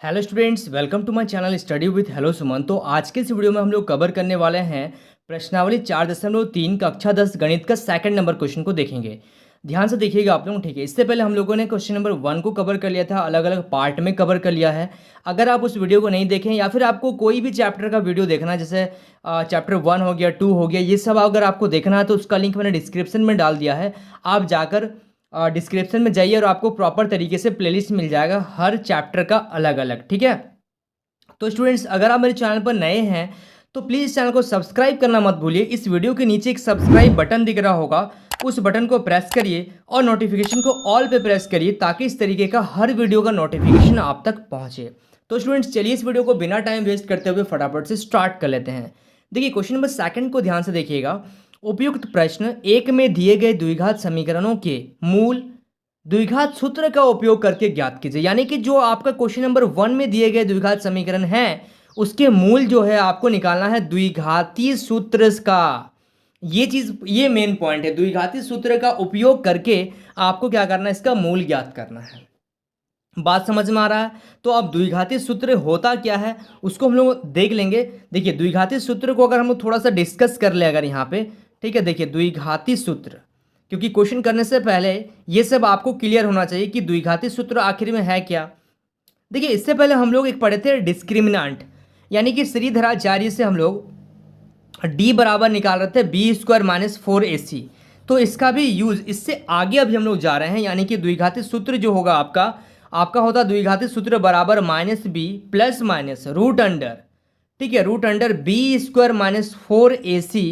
Hello students, welcome to my channel study with hello Suman. तो आज के इस वीडियो में हम लोग कवर करने वाले हैं प्रश्नावली 4.3 कक्षा 10 गणित का सेकंड नंबर क्वेश्चन को देखेंगे। ध्यान से देखिएगा आप लोग, ठीक है। इससे पहले हम लोगों ने क्वेश्चन नंबर 1 को कवर कर लिया था, अलग अलग पार्ट में कवर कर लिया है। अगर आप उस वीडियो को नहीं देखें या फिर आपको कोई भी चैप्टर का वीडियो देखना है, जैसे चैप्टर 1 हो गया, 2 हो गया, ये सब अगर आपको देखना है तो उसका लिंक मैंने डिस्क्रिप्शन में डाल दिया है। आप जाकर डिस्क्रिप्शन में जाइए और आपको प्रॉपर तरीके से प्लेलिस्ट मिल जाएगा हर चैप्टर का अलग अलग, ठीक है। तो स्टूडेंट्स, अगर आप मेरे चैनल पर नए हैं तो प्लीज़ चैनल को सब्सक्राइब करना मत भूलिए। इस वीडियो के नीचे एक सब्सक्राइब बटन दिख रहा होगा, उस बटन को प्रेस करिए और नोटिफिकेशन को ऑल पे प्रेस करिए ताकि इस तरीके का हर वीडियो का नोटिफिकेशन आप तक पहुंचे। तो स्टूडेंट्स, चलिए इस वीडियो को बिना टाइम वेस्ट करते हुए फटाफट से स्टार्ट कर लेते हैं। देखिए, क्वेश्चन नंबर सेकंड को ध्यान से देखिएगा। उपयुक्त प्रश्न एक में दिए गए द्विघात समीकरणों के मूल द्विघात सूत्र का उपयोग करके ज्ञात कीजिए। यानी कि जो आपका क्वेश्चन नंबर 1 में दिए गए द्विघात समीकरण है उसके मूल जो है आपको निकालना है द्विघाती सूत्र का। ये मेन पॉइंट है, द्विघाती सूत्र का उपयोग करके आपको क्या करना है, इसका मूल ज्ञात करना है। बात समझ में आ रहा है? तो अब द्विघाती सूत्र होता क्या है उसको हम लोग देख लेंगे। देखिए, द्विघाती सूत्र को अगर हम लोग थोड़ा सा डिस्कस कर ले अगर यहाँ पे, ठीक है। देखिए, द्विघाती सूत्र, क्योंकि क्वेश्चन करने से पहले ये सब आपको क्लियर होना चाहिए कि द्विघाती सूत्र आखिर में है क्या। देखिए, इससे पहले हम लोग एक पढ़े थे डिस्क्रिमिनांट, यानी कि श्रीधराचार्य से हम लोग डी बराबर निकाल रहे थे बी स्क्वायर माइनस 4ac। तो इसका भी यूज इससे आगे अभी हम लोग जा रहे हैं, यानी कि द्विघाती सूत्र जो होगा आपका आपका होता द्विघाती सूत्र बराबर minus b plus minus root under, ठीक है, root under b square minus 4ac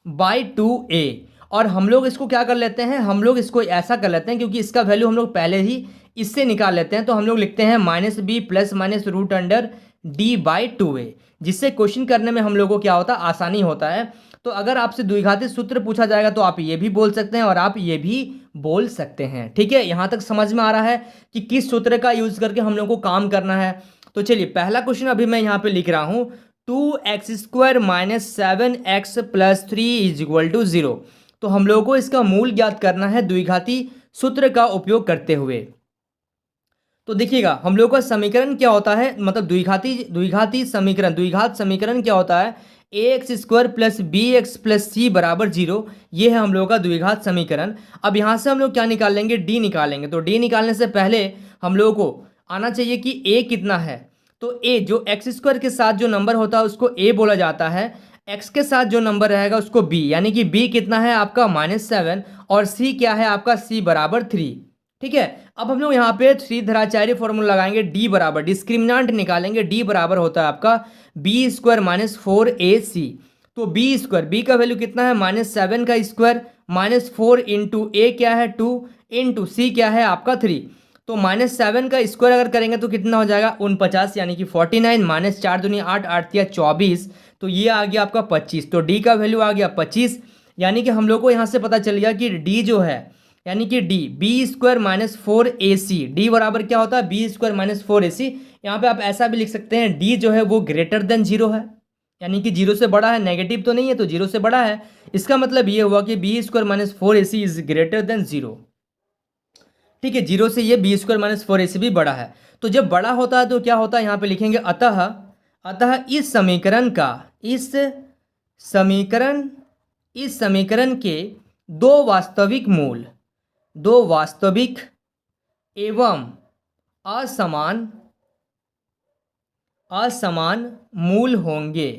by 2a। और हम लोग इसको क्या कर लेते हैं, हम लोग इसको ऐसा कर लेते हैं क्योंकि इसका वैल्यू हम लोग पहले ही इससे निकाल लेते हैं, तो हम लोग लिखते हैं minus b plus minus root under d by 2a, जिससे क्वेश्चन करने में हम लोगों को क्या होता है, आसानी होता है। तो अगर आपसे द्विघाती सूत्र पूछा जाएगा तो आप ये भी बोल सकते हैं और आप ये भी बोल सकते हैं, ठीक है। यहां तक समझ में आ रहा है कि किस सूत्र का यूज करके हम लोग को काम करना है। तो चलिए, पहला क्वेश्चन अभी मैं यहाँ पे लिख रहा हूं, 2x square minus 7x plus 3 is equal to 0। तो हम लोगों को इसका मूल ज्ञात करना है द्विघाती सूत्र का उपयोग करते हुए। तो देखिएगा, हम लोगों का समीकरण क्या होता है, मतलब द्विघात समीकरण क्या होता है, ax square plus B X plus C बराबर 0। ये है हम लोगों का द्विघात समीकरण। अब यहाँ से हम लोग क्या निकालेंगे, डी निकालेंगे। तो डी निकालने से पहले हम लोगों को आना चाहिए कि a कितना है। तो a जो एक्स स्क्वायर के साथ जो नंबर होता है उसको a बोला जाता है, x के साथ जो नंबर रहेगा उसको b, यानी कि b कितना है आपका -7 और c क्या है आपका, c बराबर 3, ठीक है। अब हम लोग यहाँ पे श्रीधराचार्य फॉर्मूला लगाएंगे, डी बराबर डिस्क्रिमिनांट निकालेंगे, डी बराबर होता है आपका बी स्क्वायर माइनस 4ac। तो बी स्क्वायर, बी का वैल्यू कितना है, -7 का स्क्वायर माइनस 4 इंटू ए क्या है 2 इंटू सी क्या है आपका 3। तो -7 का स्क्वायर अगर करेंगे तो कितना हो जाएगा 49, यानी कि 49 माइनस 4 दूनी 8 8 या 24, तो ये आ गया आपका 25। तो डी का वैल्यू आ गया 25, यानी कि हम लोग को यहाँ से पता चल गया कि डी जो है, यानी कि d b square minus 4ac, d बराबर क्या होता है बी स्क्वायर माइनस 4ac। यहाँ पे आप ऐसा भी लिख सकते हैं, डी जो है वो ग्रेटर देन 0 है, यानी कि 0 से बड़ा है, नेगेटिव तो नहीं है, तो 0 से बड़ा है। इसका मतलब ये हुआ कि b square minus 4ac is greater than 0, ठीक है। 0 से ये बी स्क्वायर माइनस 4ac भी बड़ा है। तो जब बड़ा होता है तो क्या होता है, यहाँ पे लिखेंगे अतः अतः समीकरण इस समीकरण के दो वास्तविक एवं असमान मूल होंगे,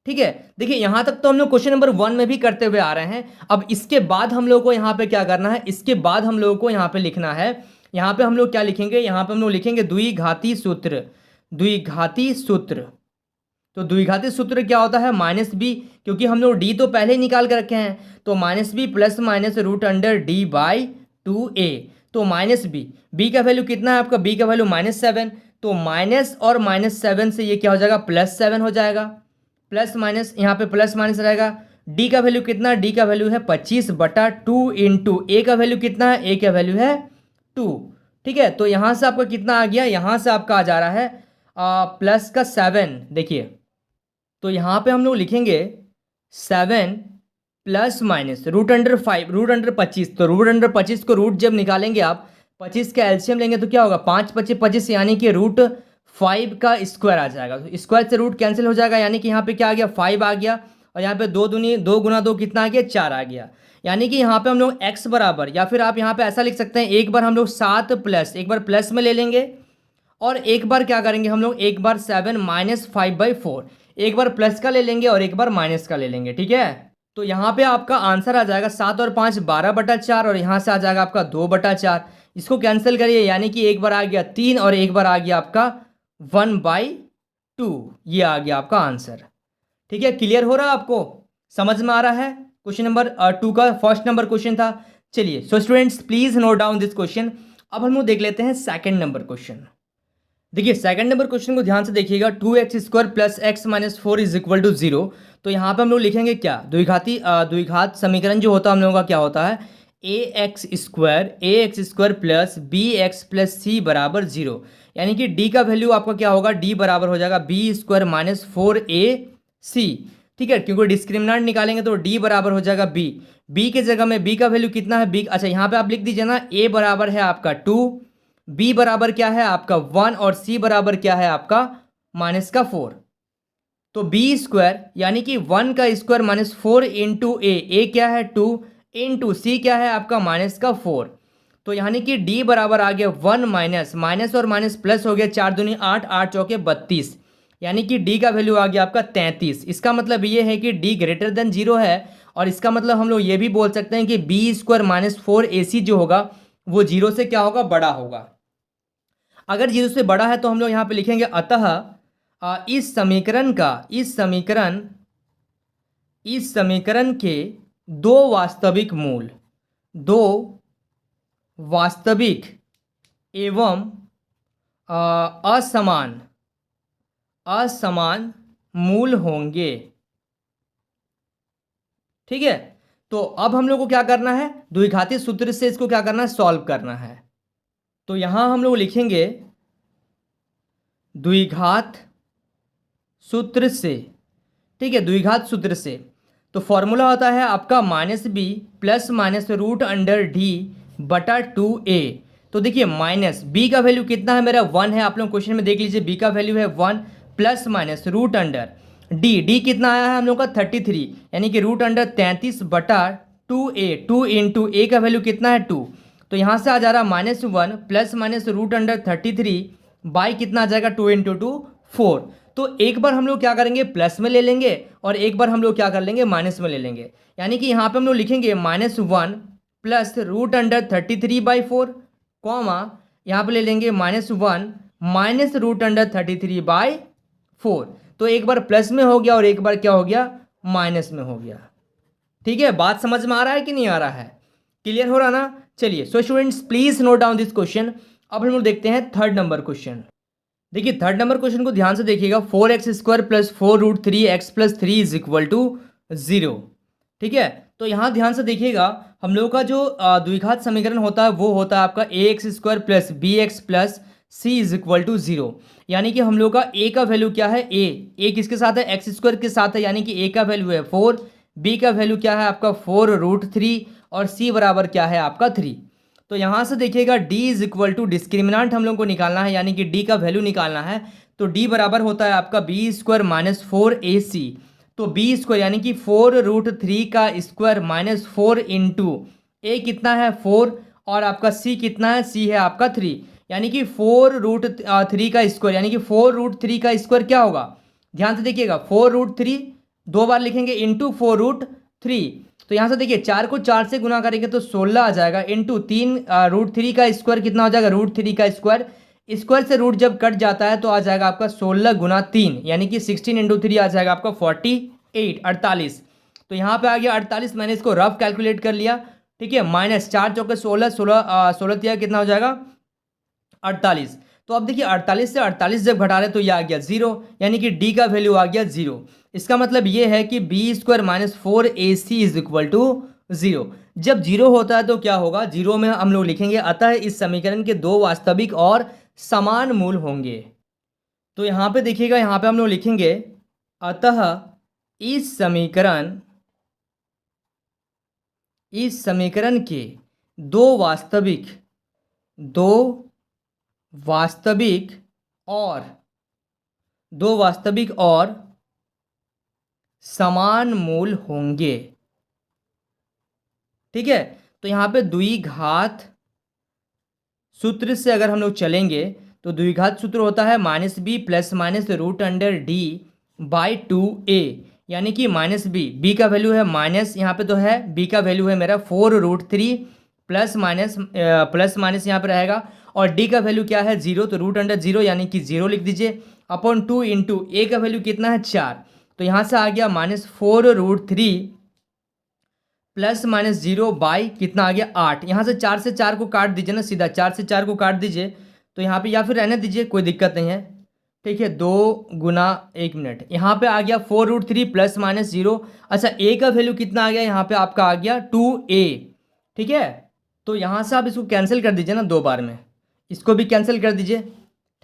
ठीक है। देखिए, यहां तक तो हम लोग क्वेश्चन नंबर 1 में भी करते हुए आ रहे हैं। अब इसके बाद हम लोग को यहाँ पे क्या करना है, इसके बाद हम लोगों को यहाँ पे लिखना है, यहाँ पे हम लोग क्या लिखेंगे, यहाँ पे हम लोग लिखेंगे द्विघाती सूत्र। तो द्विघाती सूत्र क्या होता है, माइनस बी, क्योंकि हम लोग डी तो पहले ही निकाल कर रखे हैं, तो minus b plus minus root under d by 2a। तो माइनस बी का वैल्यू कितना है आपका, बी का वैल्यू -7, तो माइनस और -7 से ये क्या हो जाएगा, +7 हो जाएगा, प्लस माइनस यहाँ पे प्लस माइनस रहेगा। डी का वैल्यू कितना, डी का वैल्यू है 25/2 इंटू ए का वैल्यू कितना है, ए का वैल्यू है 2, ठीक है। तो यहाँ से आपका कितना आ गया, यहाँ से आपका आ जा रहा है प्लस का 7। देखिए, तो यहाँ पे हम लोग लिखेंगे 7 plus minus root under 5, root under 25। तो रूट अंडर 25 को रूट जब निकालेंगे आप 25 का एलसीएम लेंगे तो क्या होगा, 5 25 25 यानी कि √5 का स्क्वायर आ जाएगा। तो स्क्वायर से रूट कैंसिल हो जाएगा, यानी कि यहाँ पे क्या आ गया, 5 आ गया, और यहाँ पे 2 गुना 2 कितना आ गया, 4 आ गया। यानी कि यहाँ पे हम लोग x बराबर, या फिर आप यहाँ पे ऐसा लिख सकते हैं, एक बार हम लोग 7 प्लस, एक बार प्लस में ले लेंगे, और एक बार क्या करेंगे हम लोग, एक बार 7 -5/4, एक बार प्लस का ले लेंगे और एक बार माइनस का ले लेंगे, ठीक है। तो यहाँ पे आपका आंसर आ जाएगा 7 और 5 12/4, और यहाँ से आ जाएगा आपका 2/4। इसको कैंसिल करिए, यानी कि एक बार आ गया 3 और एक बार आ गया आपका 1/2, ये आ गया आपका आंसर। ठीक है, क्लियर हो रहा है आपको, समझ में आ रहा है। क्वेश्चन नंबर 2 का फर्स्ट नंबर क्वेश्चन था। चलिए so students please note down this question. अब हम लोग देख लेते हैं सेकंड नंबर क्वेश्चन। देखिए सेकंड नंबर क्वेश्चन को ध्यान से देखिएगा, 2x² + x - 4 = 0। तो यहाँ पे हम लोग लिखेंगे क्या, द्विघात समीकरण जो होता है हम लोगों का क्या होता है, ax² + bx + c = 0। यानी कि d का वैल्यू आपका क्या होगा, d बराबर हो जाएगा b² - 4ac। ठीक है, क्योंकि डिस्क्रिमिनेंट निकालेंगे तो d बराबर हो जाएगा b के जगह में b का वैल्यू कितना है, b, अच्छा यहाँ पे आप लिख दीजिए ना, a बराबर है आपका 2, b बराबर क्या है आपका 1, और c बराबर क्या है आपका -4। तो b² यानी कि 1 का स्क्वायर -4 इंटू a क्या है 2, इंटू c क्या है आपका -4। तो यानी कि d बराबर आ गया 1 माइनस और माइनस प्लस हो गया, 4 दूनी 8, 8 चौके 32, यानी कि d का वैल्यू आ गया आपका 33। इसका मतलब ये है कि d ग्रेटर देन 0 है, और इसका मतलब हम लोग ये भी बोल सकते हैं कि b² - 4ac जो होगा वो 0 से क्या होगा, बड़ा होगा। अगर 0 से बड़ा है तो हम लोग यहाँ पे लिखेंगे, अतः इस समीकरण के दो वास्तविक एवं असमान मूल होंगे। ठीक है, तो अब हम लोग को क्या करना है, द्विघाती सूत्र से इसको क्या करना है, सॉल्व करना है। तो यहां हम लोग लिखेंगे द्विघात सूत्र से। ठीक है, द्विघात सूत्र से तो फॉर्मूला होता है आपका -b + √d/2a। तो देखिए माइनस b का वैल्यू कितना है मेरा 1 है, आप लोग क्वेश्चन में देख लीजिए, b का वैल्यू है 1 + √d कितना आया है हम लोग का 33, यानी कि √33/2a, 2 इंटू a का वैल्यू कितना है 2। तो यहाँ से आ जा रहा -1 + √33 बाई कितना आ जाएगा 2 इंटू 2 4। तो एक बार हम लोग क्या करेंगे, प्लस में ले लेंगे, और एक बार हम लोग क्या कर लेंगे, माइनस में ले लेंगे। यानी कि यहाँ पे हम लोग लिखेंगे -1 + √33/4, कॉमा यहाँ पे ले लेंगे -1 - √33/4। तो एक बार प्लस में हो गया और एक बार क्या हो गया, माइनस में हो गया। ठीक है, बात समझ में आ रहा है कि नहीं आ रहा है, क्लियर हो रहा ना। चलिए so students please note down this question. अब हम लोग देखते हैं थर्ड नंबर क्वेश्चन। देखिए थर्ड नंबर क्वेश्चन को ध्यान से देखिएगा, 4x² + 4√3x + 3 = 0। ठीक है, तो यहाँ ध्यान से देखिएगा, हम लोग का जो द्विघात समीकरण होता है वो होता है आपका ax² + bx + c = 0। यानी कि हम लोग का a का वैल्यू क्या है, a किसके साथ है, x² के साथ है, यानी कि a का वैल्यू है 4, b का वैल्यू क्या है आपका 4√3, और c बराबर क्या है आपका 3। तो यहाँ से देखिएगा d = डिस्क्रिमिनेंट हम लोग को निकालना है, यानी कि d का वैल्यू निकालना है। तो d बराबर होता है आपका b² - 4ac। तो b² यानी कि 4√3 का स्क्वायर -4 इंटू a कितना है 4, और आपका c कितना है, c है आपका 3, यानी कि 4√3 का स्क्वायर, यानी कि 4√3 का स्क्वायर क्या होगा, ध्यान से देखिएगा, 4√3 दो बार लिखेंगे इंटू 4√3। तो यहाँ से देखिए 4 को 4 से गुना करेंगे तो 16 आ जाएगा, इंटू 3 √3 का स्क्वायर कितना हो जाएगा, √3 का स्क्वायर से रूट जब कट जाता है तो आ जाएगा आपका 16 गुना 3, यानी कि 16 इंटू 3 आ जाएगा आपका 48 48। तो यहाँ पे आ गया 48, मैंने इसको रफ कैलकुलेट कर लिया। ठीक है, -4 चौके 16, 16 कितना हो जाएगा 48। तो अब देखिए 48 से 48 जब घटा रहे तो ये आ गया 0, यानी कि d का वैल्यू आ गया 0। इसका मतलब ये है कि b² - 4ac = 0। जब 0 होता है तो क्या होगा, 0 में हम लोग लिखेंगे, अतः इस समीकरण के दो वास्तविक और समान मूल होंगे। तो यहाँ पे देखिएगा, यहाँ पे हम लोग लिखेंगे, अतः इस समीकरण के दो दो वास्तविक और समान मूल होंगे। ठीक है, तो यहाँ पे द्विघात सूत्र से अगर हम लोग चलेंगे तो द्विघात सूत्र होता है -b plus minus root under d by 2a, यानी कि -b का वैल्यू है माइनस, यहाँ पे तो है b का वैल्यू है मेरा 4√3 प्लस माइनस यहाँ पे रहेगा, और d का वैल्यू क्या है 0, तो रूट अंडर 0 यानी कि 0 लिख दीजिए, अपॉन 2 इंटू a का वैल्यू कितना है 4, तो यहाँ से आ गया -4√3 प्लस माइनस 0 बाई कितना आ गया 8। यहाँ से 4 से 4 को काट दीजिए ना, सीधा 4 से 4 को काट दीजिए, तो यहाँ पे या फिर रहने दीजिए, कोई दिक्कत नहीं है। ठीक है, 2 गुना 1 मिनट, यहाँ पे आ गया 4√3 प्लस माइनस 0। अच्छा, a का वैल्यू कितना आ गया, यहाँ पे आपका आ गया 2a। ठीक है, तो यहाँ से आप इसको कैंसिल कर दीजिए ना 2 बार में, इसको भी कैंसिल कर दीजिए।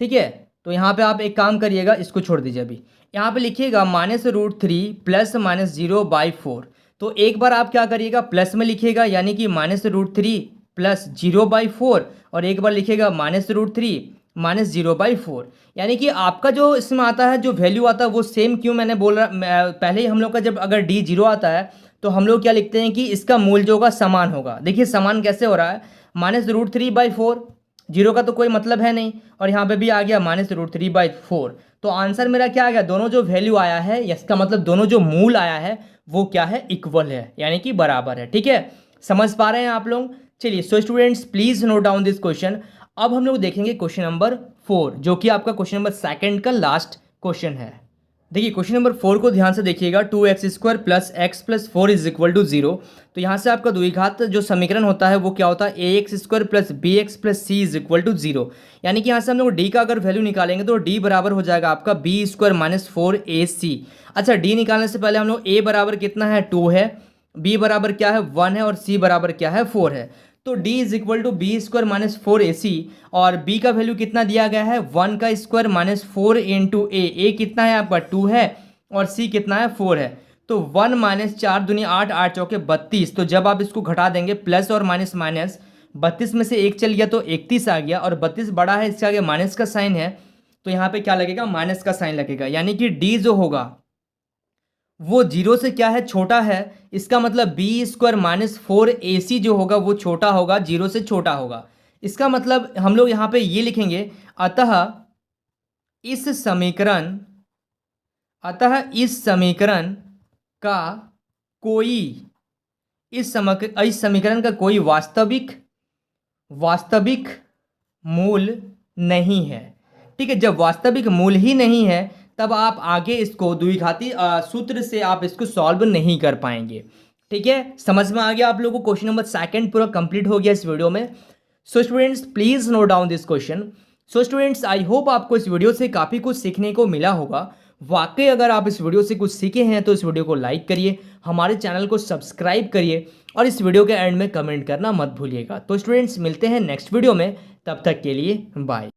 ठीक है, तो यहाँ पे आप एक काम करिएगा, इसको छोड़ दीजिए अभी, यहाँ पे लिखिएगा -√3 प्लस माइनस 0 बाई 4। तो एक बार आप क्या करिएगा, प्लस में लिखिएगा, यानी कि -√3 प्लस 0/4, और एक बार लिखिएगा -√3 माइनस 0/4, यानी कि आपका जो इसमें आता है, जो वैल्यू आता है वो सेम क्यों मैंने बोल रहा, पहले ही हम लोग का जब अगर d 0 आता है तो हम लोग क्या लिखते हैं कि इसका मूल जो होगा समान होगा। देखिए समान कैसे हो रहा है, -√3/4, 0 का तो कोई मतलब है नहीं, और यहाँ पे भी आ गया -√3/4, तो आंसर मेरा क्या आ गया, दोनों जो वैल्यू आया है, इसका मतलब दोनों जो मूल आया है वो क्या है, इक्वल है, यानी कि बराबर है। ठीक है, समझ पा रहे हैं आप लोग। चलिए, so students please note down this question. अब हम लोग देखेंगे क्वेश्चन नंबर 4, जो कि आपका क्वेश्चन नंबर 2 का लास्ट क्वेश्चन है। देखिए क्वेश्चन नंबर 4 को ध्यान से देखिएगा, 2x² plus x plus 4 is equal to 0। तो यहाँ से आपका द्विघात जो समीकरण होता है वो क्या होता है, ax² plus bx plus c is equal to 0, यानी कि यहाँ से हम लोग d का अगर वैल्यू निकालेंगे तो d बराबर हो जाएगा आपका b² माइनस 4ac। अच्छा, d निकालने से पहले हम लोग a बराबर कितना है 2 है, b बराबर क्या है 1 है, और c बराबर क्या है 4 है, तो d is equal to b² minus 4ac, और b का वैल्यू कितना दिया गया है 1 का स्क्वायर माइनस 4 इंटू a कितना है आपका 2 है, और c कितना है 4 है, तो 1 माइनस 4 दूनी 8, 8 चौके 32, तो जब आप इसको घटा देंगे प्लस और माइनस माइनस, 32 में से 1 चल गया तो 31 आ गया, और 32 बड़ा है, इसके आगे माइनस का साइन है, तो यहाँ पे क्या लगेगा, माइनस का साइन लगेगा, यानी कि d जो होगा वो 0 से क्या है, छोटा है, इसका मतलब b² माइनस 4ac जो होगा वो छोटा होगा, 0 से छोटा होगा। इसका मतलब हम लोग यहाँ पे ये लिखेंगे, अतः इस समीकरण का कोई वास्तविक मूल नहीं है। ठीक है, जब वास्तविक मूल ही नहीं है तब आप आगे इसको द्विघाती सूत्र से आप इसको सॉल्व नहीं कर पाएंगे। ठीक है, समझ में आ गया आप लोगों को, क्वेश्चन नंबर 2 पूरा कंप्लीट हो गया इस वीडियो में। So students please note down this question. So students I hope आपको इस वीडियो से काफ़ी कुछ सीखने को मिला होगा। वाकई अगर आप इस वीडियो से कुछ सीखे हैं तो इस वीडियो को लाइक करिए, हमारे चैनल को सब्सक्राइब करिए, और इस वीडियो के एंड में कमेंट करना मत भूलिएगा। तो स्टूडेंट्स मिलते हैं नेक्स्ट वीडियो में, तब तक के लिए बाय।